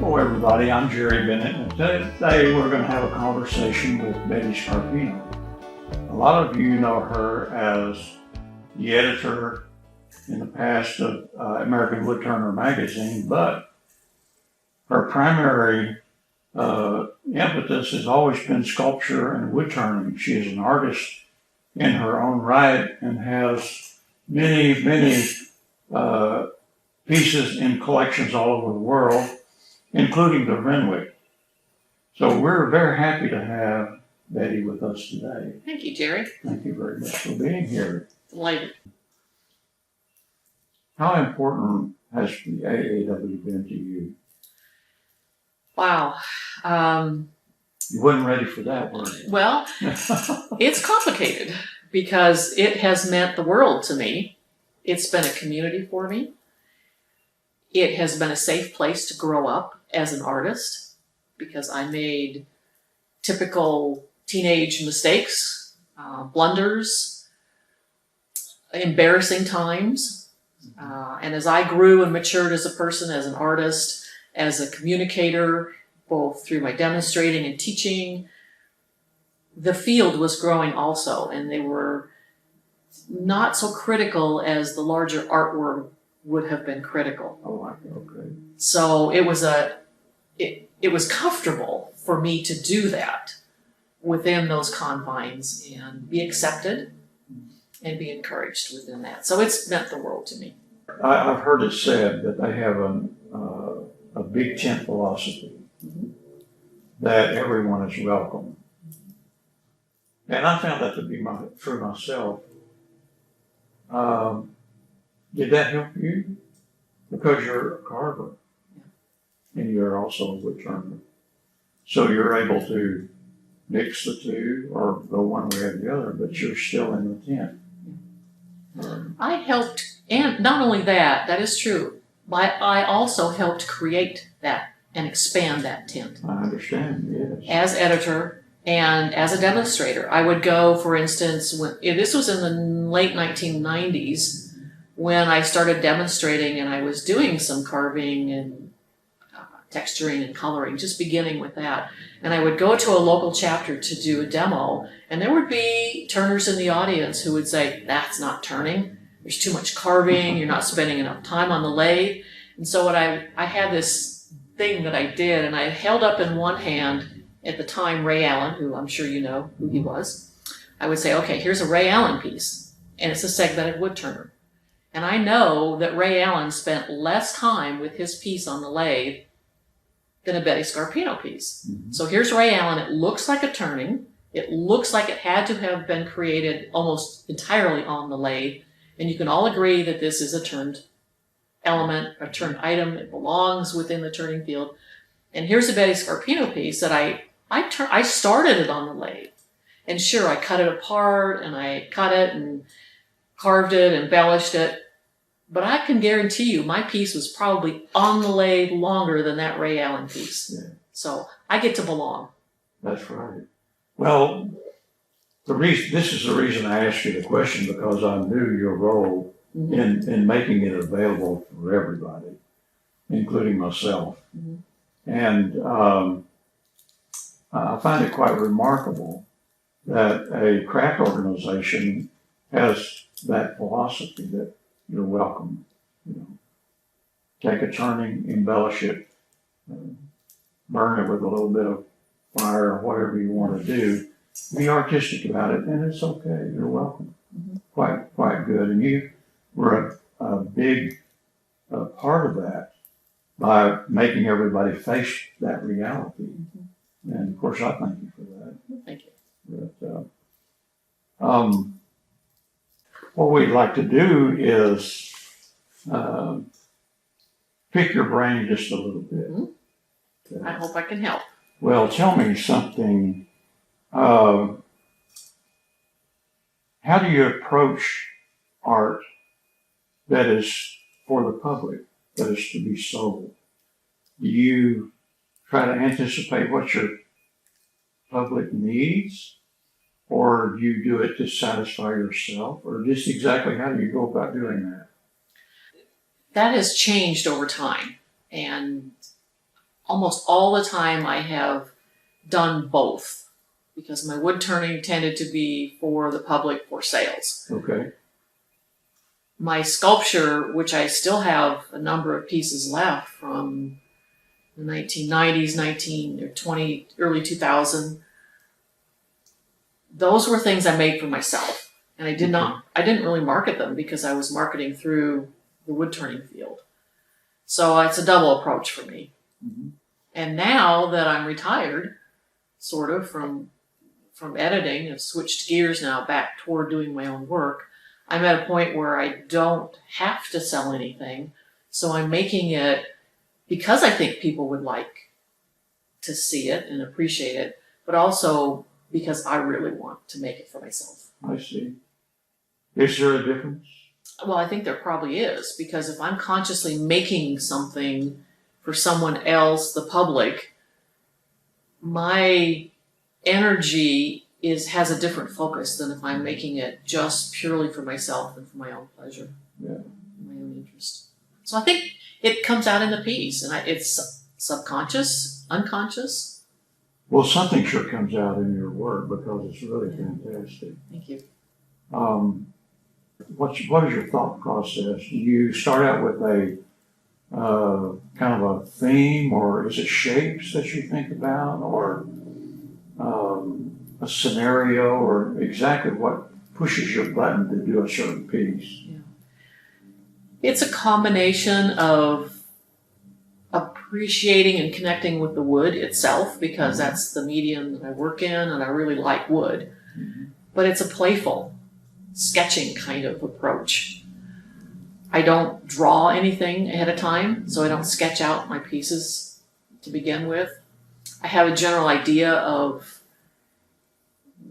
Hello everybody, I'm Jerry Bennett, and today we're going to have a conversation with Betty Scarpino. A lot of you know her as the editor in the past of American Woodturner magazine, but her primary impetus has always been sculpture and woodturning. She is an artist in her own right and has many pieces in collections all over the world, including the Renwick. So we're very happy to have Betty with us today. Thank you, Jerry. Thank you very much for being here. Delighted. How important has the AAW been to you? Wow. You weren't ready for that, were you? Well, it's complicated because it has meant the world to me. It's been a community for me. It has been a safe place to grow up as an artist because I made typical teenage mistakes, blunders, embarrassing times. And as I grew and matured as a person, as an artist, as a communicator, both through my demonstrating and teaching, the field was growing also, and they were not so critical as the larger art world would have been critical. Oh, okay. So it was it was comfortable for me to do that within those confines and be accepted and be encouraged within that. So it's meant the world to me. I've heard it said that they have a big tent philosophy, that everyone is welcome. And I found that to be true myself. Did that help you? Because you're a carver and you're also a woodturner. So you're able to mix the two or go one way or the other, but you're still in the tent. I helped, and not only that, that is true, but I also helped create that and expand that tent. I understand, yes. As editor and as a demonstrator. I would go, for instance, this was in the late 1990s, when I started demonstrating and I was doing some carving and texturing and coloring, just beginning with that. And I would go to a local chapter to do a demo, and there would be turners in the audience who would say, "That's not turning. There's too much carving. You're not spending enough time on the lathe." And so I had this thing that I did, and I held up in one hand, at the time, Ray Allen, who I'm sure you know who he was. I would say, "Okay, here's a Ray Allen piece, and it's a segmented wood turner." And I know that Ray Allen spent less time with his piece on the lathe than a Betty Scarpino piece. Mm-hmm. So here's Ray Allen. It looks like a turning. It looks like it had to have been created almost entirely on the lathe. And you can all agree that this is a turned element, a turned item. It belongs within the turning field. And here's a Betty Scarpino piece that I started it on the lathe. And sure, I cut it apart and I cut it and carved it, embellished it, but I can guarantee you my piece was probably on the lathe longer than that Ray Allen piece. Yeah. So I get to belong. That's right. Well, this is the reason I asked you the question, because I knew your role in making it available for everybody, including myself. And I find it quite remarkable that a craft organization has that philosophy that you're welcome. Take a turning, embellish it, burn it with a little bit of fire or whatever you want to do. Be artistic about it, and it's okay. You're welcome. Quite good. And you were a big part of that by making everybody face that reality. And of course, I thank you for that. Thank you. But, what we'd like to do is pick your brain just a little bit. I hope I can help. Well, tell me something. How do you approach art that is for the public, that is to be sold? Do you try to anticipate what your public needs? Or do you do it to satisfy yourself? Or just exactly how do you go about doing that? That has changed over time. And almost all the time I have done both because my wood turning tended to be for the public for sales. Okay. My sculpture, which I still have a number of pieces left from the 1990s, 1920, early 2000, those were things I made for myself. And I didn't really market them because I was marketing through the wood turning field. So it's a double approach for me. Mm-hmm. And now that I'm retired, sort of from editing, I've switched gears now back toward doing my own work. I'm at a point where I don't have to sell anything. So I'm making it because I think people would like to see it and appreciate it, but also because I really want to make it for myself. I see. Is there a difference? Well, I think there probably is, because if I'm consciously making something for someone else, the public, my energy has a different focus than if I'm making it just purely for myself and for my own pleasure, my own interest. So I think it comes out in the piece, and it's subconscious, unconscious. Well, something sure comes out in your work because it's really fantastic. Thank you. What is your thought process? Do you start out with a kind of a theme, or is it shapes that you think about, or a scenario, or exactly what pushes your button to do a certain piece? Yeah. It's a combination of appreciating and connecting with the wood itself, because that's the medium that I work in, and I really like wood. Mm-hmm. But it's a playful, sketching kind of approach. I don't draw anything ahead of time, so I don't sketch out my pieces to begin with. I have a general idea of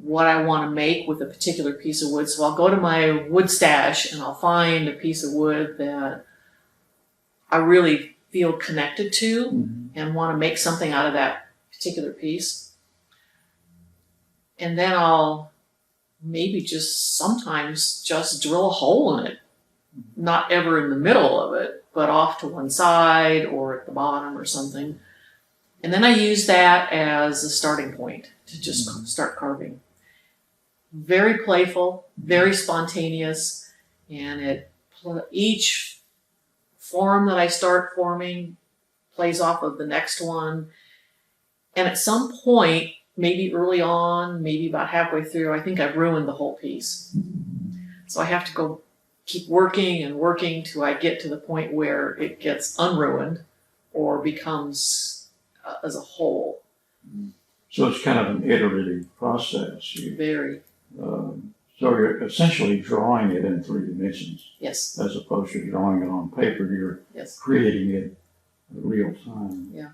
what I want to make with a particular piece of wood, so I'll go to my wood stash and I'll find a piece of wood that I really feel connected to and want to make something out of that particular piece. And then I'll maybe just sometimes just drill a hole in it, not ever in the middle of it, but off to one side or at the bottom or something. And then I use that as a starting point to just start carving. Very playful, very spontaneous, and each form that I start forming plays off of the next one. And at some point, maybe early on, maybe about halfway through, I think I've ruined the whole piece. So I have to keep working and working till I get to the point where it gets unruined or becomes as a whole. So it's kind of an iterative process. Very. So you're essentially drawing it in 3 dimensions. Yes. As opposed to drawing it on paper, you're Yes. creating it in real time. Yeah.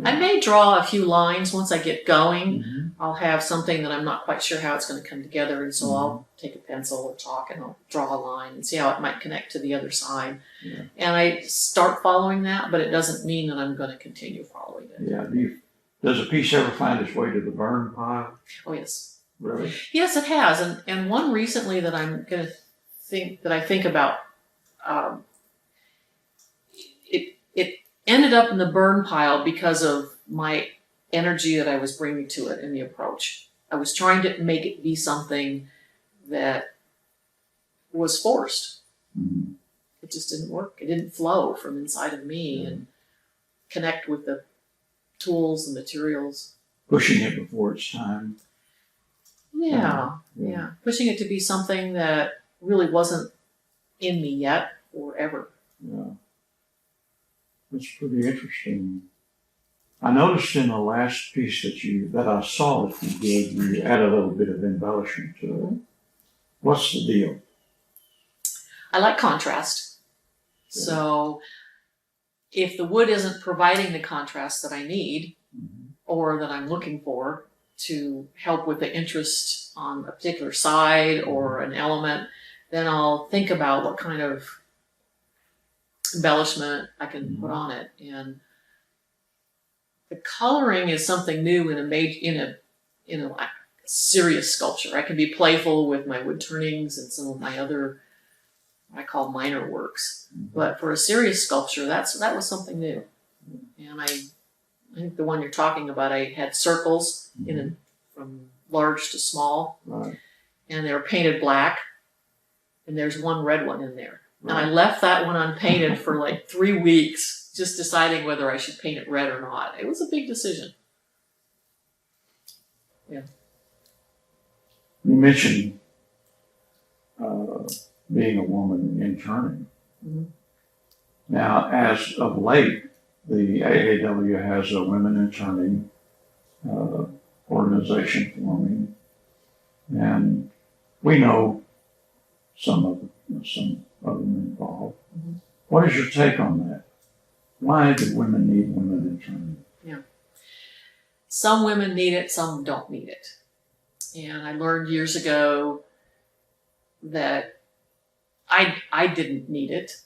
I may draw a few lines once I get going. Mm-hmm. I'll have something that I'm not quite sure how it's going to come together, and so I'll take a pencil or chalk and I'll draw a line and see how it might connect to the other side. Yeah. And I start following that, but it doesn't mean that I'm going to continue following it. Yeah. Does a piece ever find its way to the burn pile? Oh, yes. Really? Yes, it has. And one recently that I'm going to think about, it ended up in the burn pile because of my energy that I was bringing to it in the approach. I was trying to make it be something that was forced. Mm-hmm. It just didn't work. It didn't flow from inside of me and connect with the tools and materials. Pushing it before its time. Yeah. Yeah. Pushing it to be something that really wasn't in me yet or ever. Yeah. That's pretty interesting. I noticed in the last piece that I saw that you did, you add a little bit of embellishment to it. What's the deal? I like contrast. Yeah. So if the wood isn't providing the contrast that I need or that I'm looking for to help with the interest on a particular side or an element, then I'll think about what kind of embellishment I can put on it. And the coloring is something new in a like serious sculpture. I can be playful with my wood turnings and some of my other, what I call minor works. But for a serious sculpture, that was something new. And I I think the one you're talking about, I had circles from large to small, Right. and they were painted black, and there's one red one in there. Right. And I left that one unpainted for like 3 weeks, just deciding whether I should paint it red or not. It was a big decision. Yeah. You mentioned being a woman interning. Mhm. Now, as of late, the AAW has a women interning organization forming, and we know some of them involved. Mhm. What is your take on that? Why do women need women interning? Some women need it, some don't need it. And I learned years ago that I didn't need it,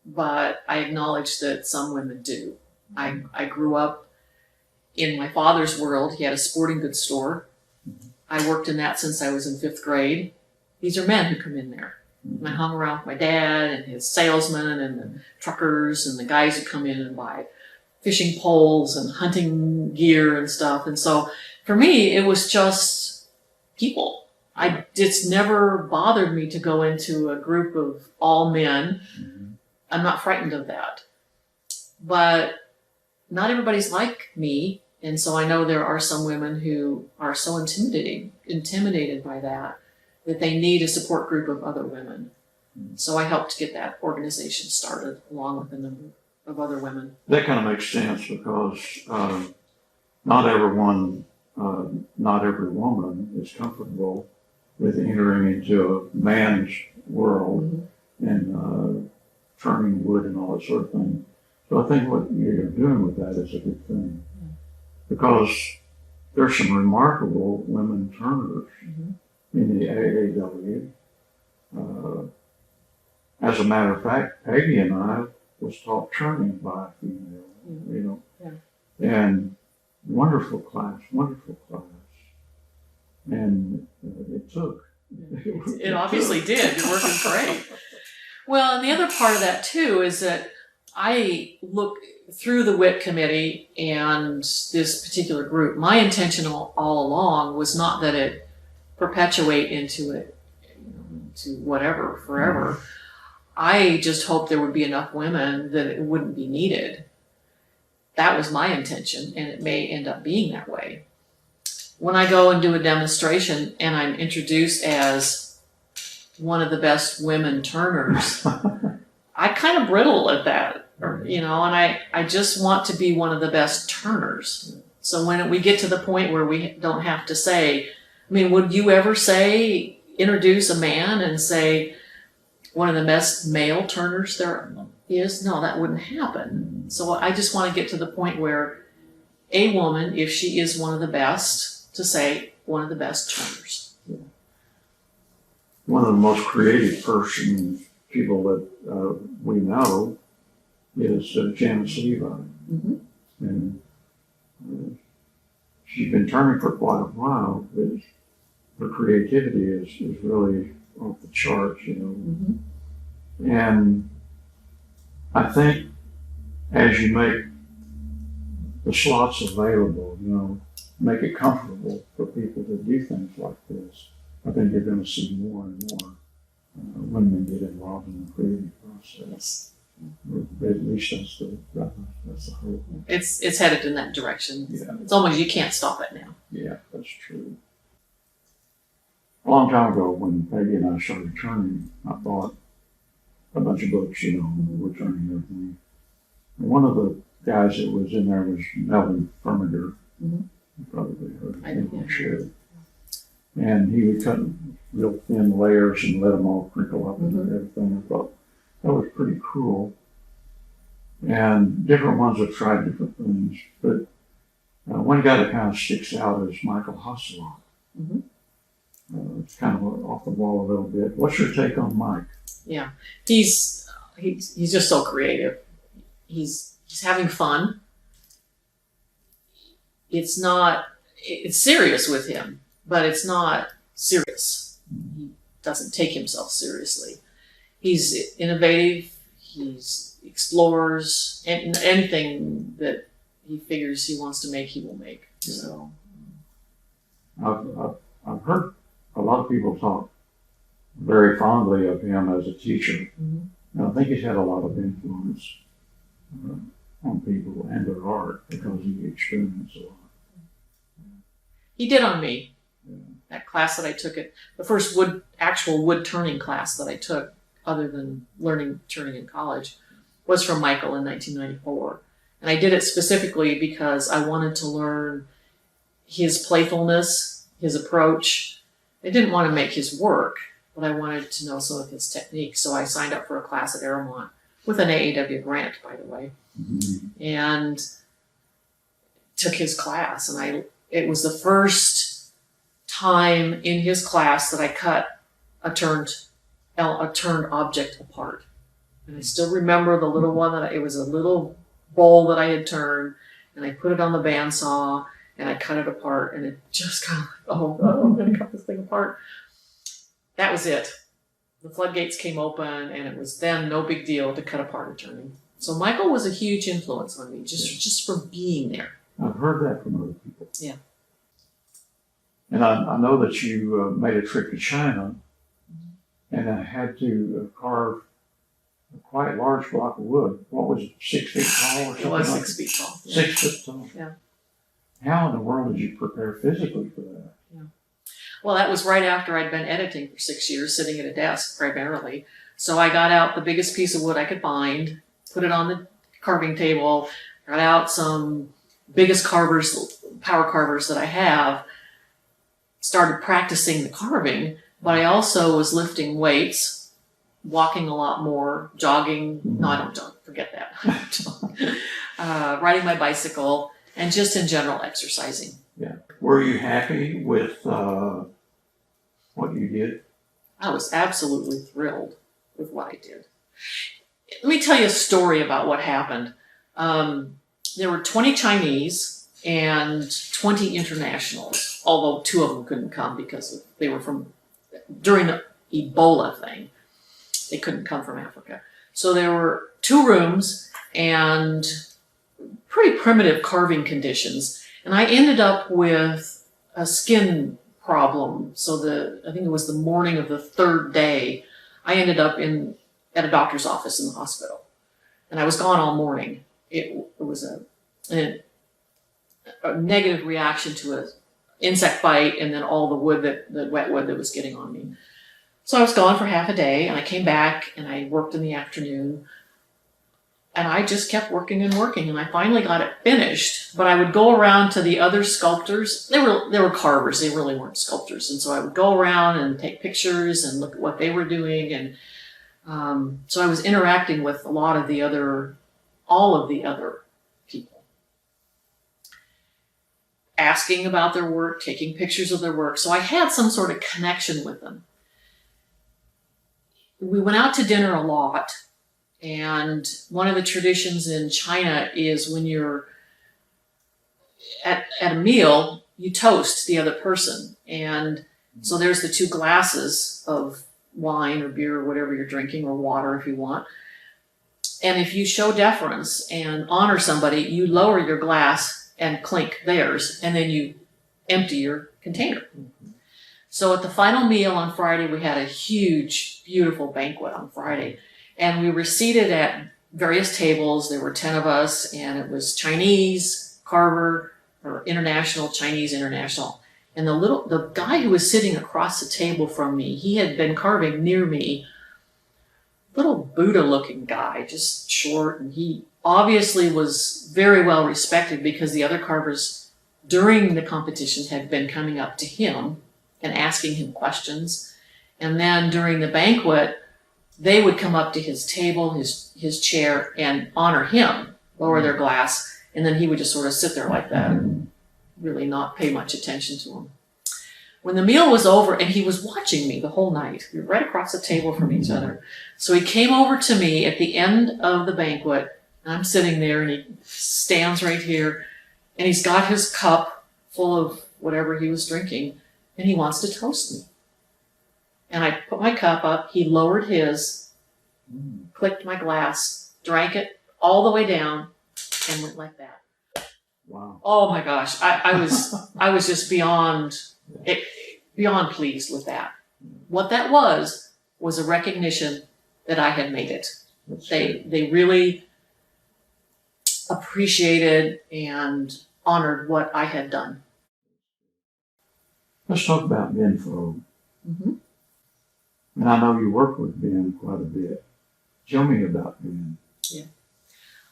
but I acknowledge that some women do. I grew up in my father's world. He had a sporting goods store. I worked in that since I was in 5th grade. These are men who come in there. And I hung around with my dad and his salesmen and the truckers and the guys who come in and buy fishing poles and hunting gear and stuff. And so for me, it was just people. It's never bothered me to go into a group of all men. I'm not frightened of that. But not everybody's like me. And so I know there are some women who are so intimidated by that they need a support group of other women. So I helped get that organization started along with a number of other women. That kind of makes sense because not every woman is comfortable with entering into a man's world and turning wood and all that sort of thing. So I think what you're doing with that is a good thing because there's some remarkable women turners in the AAW. As a matter of fact, Peggy and I was taught turning by a female, and wonderful class. And it took. It obviously did. It worked great. Well, and the other part of that too is that I look through the WIT committee and this particular group. My intention all along was not that it perpetuate into it, to whatever, forever. I just hoped there would be enough women that it wouldn't be needed. That was my intention, and it may end up being that way. When I go and do a demonstration and I'm introduced as one of the best women turners, I kind of brittle at that, and I just want to be one of the best turners. So when we get to the point where we don't have to say, would you ever introduce a man and say, one of the best male turners there is? No, that wouldn't happen. So I just want to get to the point where a woman, if she is one of the best, to say one of the best turners. One of the most creative people that we know is Janice Levi. And she's been turning for quite a while, but her creativity is really off the charts, And I think as you make the slots available, make it comfortable for people to do things like this, I think you're going to see more and more women get involved in the creative process. At least that's the hope. It's headed in that direction. Yeah. It's almost, you can't stop it now. Yeah, that's true. A long time ago, when Peggy and I started turning, I bought a bunch of books, we're turning everything. And one of the guys that was in there was Melvin Fermiger. You probably heard him, I'm sure. And he would cut real thin layers and let them all crinkle up and everything. I thought that was pretty cool. And different ones have tried different things, but one guy that kind of sticks out is Michael Hasselhoff. It's kind of off the wall a little bit. What's your take on Mike? Yeah, he's just so creative. He's having fun. It's serious with him, but it's not serious. He doesn't take himself seriously. He's innovative. He explores, and anything that he figures he wants to make, he will make. So I've heard a lot of people talk very fondly of him as a teacher. Mhm. And I think he's had a lot of influence on people and their art because he experienced a lot. he did on me. Yeah. That class that I took the first actual wood turning class that I took, other than learning turning in college, was from Michael in 1994. And I did it specifically because I wanted to learn his playfulness, his approach. I didn't want to make his work, but I wanted to know some of his techniques. So I signed up for a class at Aramont with an AAW grant, by the way, and took his class. And it was the first time in his class that I cut a turned object apart. And I still remember the little one it was a little bowl that I had turned, and I put it on the bandsaw and I cut it apart, and it just kind of like, oh God, I'm gonna cut this thing apart. That was it. The floodgates came open, and it was then no big deal to cut apart a turning. So Michael was a huge influence on me, just for being there. I've heard that from other people. Yeah. And I know that you made a trip to China and I had to carve a quite large block of wood. What was it, 6 feet tall or something? It was like 6 feet tall. Yeah. 6 foot tall. Yeah. How in the world did you prepare physically for that? Well, that was right after I'd been editing for 6 years, sitting at a desk primarily. So I got out the biggest piece of wood I could find, put it on the carving table, got out some biggest power carvers that I have, started practicing the carving, but I also was lifting weights, walking a lot more, jogging. No, I don't jog, forget that. Riding my bicycle, and just in general exercising. Yeah. Were you happy with what you did? I was absolutely thrilled with what I did. Let me tell you a story about what happened. There were 20 Chinese and 20 internationals, although 2 of them couldn't come because they were during the Ebola thing, they couldn't come from Africa. So there were 2 rooms and pretty primitive carving conditions. And I ended up with a skin problem. So I think it was the morning of the 3rd day, I ended up at a doctor's office in the hospital. And I was gone all morning. It was a negative reaction to an insect bite, and then all the wet wood that was getting on me. So I was gone for half a day, and I came back and I worked in the afternoon. And I just kept working and working, and I finally got it finished. But I would go around to the other sculptors. They were carvers, they really weren't sculptors. And so I would go around and take pictures and look at what they were doing. And so I was interacting with all of the other people, asking about their work, taking pictures of their work. So I had some sort of connection with them. We went out to dinner a lot. And one of the traditions in China is when you're at a meal, you toast the other person. And so there's the 2 glasses of wine or beer or whatever you're drinking, or water if you want. And if you show deference and honor somebody, you lower your glass and clink theirs, and then you empty your container. So at the final meal on Friday, we had a huge, beautiful banquet on Friday. And we were seated at various tables. There were 10 of us, and it was Chinese, carver, or international, Chinese, international. And the guy who was sitting across the table from me, he had been carving near me, little Buddha-looking guy, just short, and he obviously was very well respected because the other carvers during the competition had been coming up to him and asking him questions. And then during the banquet, they would come up to his table, his chair, and honor him, lower their glass, and then he would just sort of sit there like that and really not pay much attention to him. When the meal was over, and he was watching me the whole night, we were right across the table from each other. So he came over to me at the end of the banquet, and I'm sitting there, and he stands right here, and he's got his cup full of whatever he was drinking, and he wants to toast me. And I put my cup up, he lowered his, clicked my glass, drank it all the way down, and went like that. Wow. Oh my gosh, I was just beyond pleased with that. What that was a recognition that I had made it. That's good. They really appreciated and honored what I had done. Let's talk about Ben for a moment. Mm-hmm. And I know you work with Ben quite a bit. Tell me about Ben.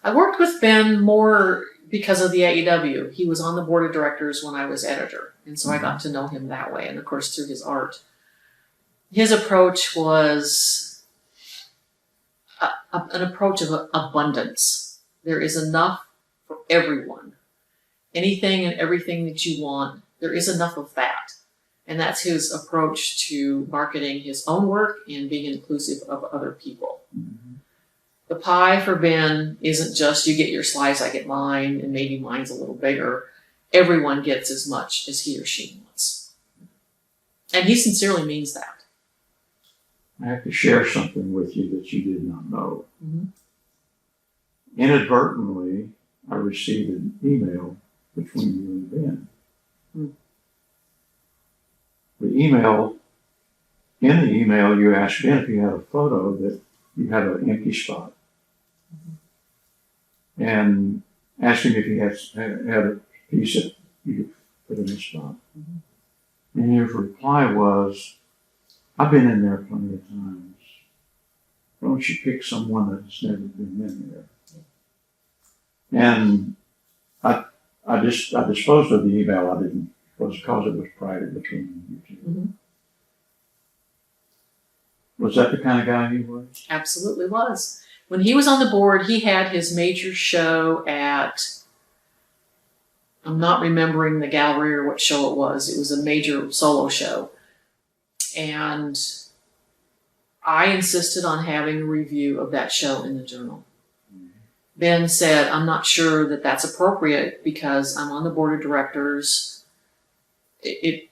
I worked with Ben more because of the AEW. He was on the board of directors when I was editor, and so I got to know him that way, and of course through his art. His approach was an approach of abundance. There is enough for everyone. Anything and everything that you want, there is enough of that. And that's his approach to marketing his own work and being inclusive of other people. Mm-hmm. The pie for Ben isn't just you get your slice, I get mine, and maybe mine's a little bigger. Everyone gets as much as he or she wants. And he sincerely means that. I have to share something with you that you did not know. Mm-hmm. Inadvertently, I received an email between you and Ben. Mm. In the email, you asked Ben if he had a photo that you had an empty spot. Mm-hmm. And asked him if he had a piece that you could put in his spot. Mm-hmm. And his reply was, I've been in there plenty of times. Why don't you pick someone that's never been in there? And I disposed of the email. I didn't, because it was private between you two. Mm-hmm. Was that the kind of guy he was? Absolutely was. When he was on the board, he had his major show at, I'm not remembering the gallery or what show it was. It was a major solo show. And I insisted on having a review of that show in the journal. Ben said, I'm not sure that that's appropriate because I'm on the board of directors. Maybe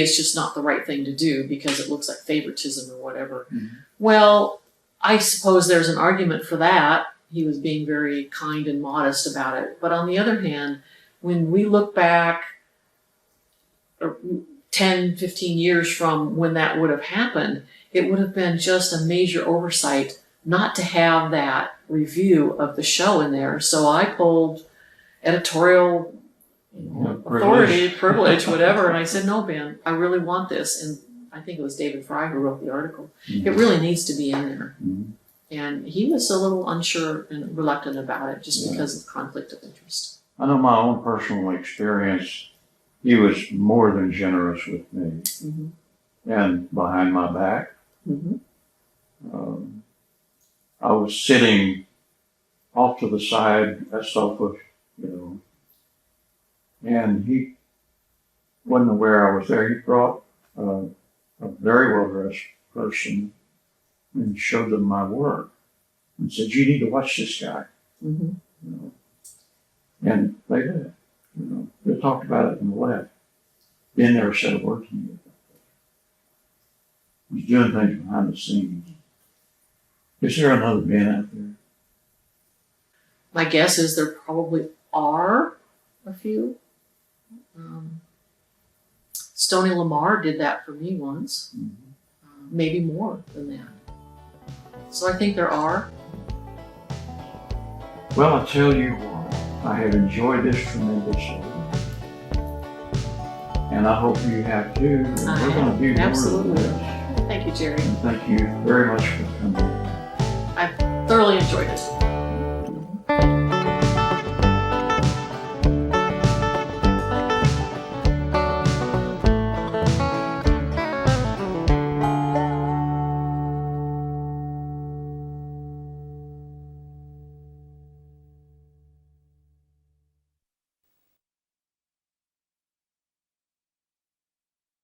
it's just not the right thing to do because it looks like favoritism or whatever. Mm-hmm. Well, I suppose there's an argument for that. He was being very kind and modest about it. But on the other hand, when we look back 10, 15 years from when that would have happened, it would have been just a major oversight not to have that review of the show in there. So I pulled editorial privilege, whatever, and I said, no, Ben, I really want this. And I think it was David Fry who wrote the article. Mm-hmm. It really needs to be in there. Mm-hmm. And he was a little unsure and reluctant about it just because of conflict of interest. I know my own personal experience, he was more than generous with me. Mm-hmm. And behind my back. Mm-hmm. I was sitting off to the side at sofa, and he wasn't aware I was there. He brought a very well-dressed person and showed them my work and said, you need to watch this guy. Mm-hmm. And they did. They talked about it and left. Ben never said a word to me about that. He was doing things behind the scenes. Is there another Ben out there? My guess is there probably are a few. Stoney Lamar did that for me once. Mm-hmm. Maybe more than that. So I think there are. Well, I'll tell you what, I have enjoyed this tremendously. And I hope you have too. And we're going to do absolutely. More of this. Thank you, Jerry. And thank you very much for coming. I thoroughly enjoyed it.